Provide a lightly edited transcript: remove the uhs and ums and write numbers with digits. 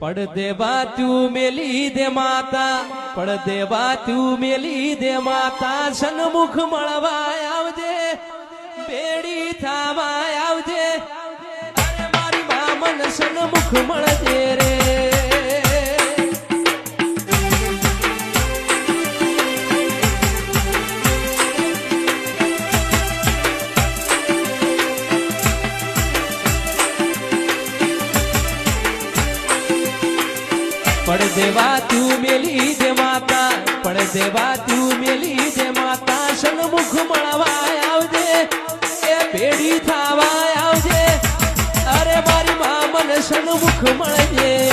પડદેવા તું મેલી દે માતા, પડદેવા તું મેલી દે માતા, સન્મુખ મળવા આવજે, બેડી થાવા આવજે, અરે મારી મામન સન્મુખ મળજે રે. પડદેવા તું મેલી દે માતા, પડદેવા તું મેલી દે માતા, સન્મુખ મળવા આવજે, એ ભેડી થાવા આવજે, અરે મારી મામન સન્મુખ મળજે.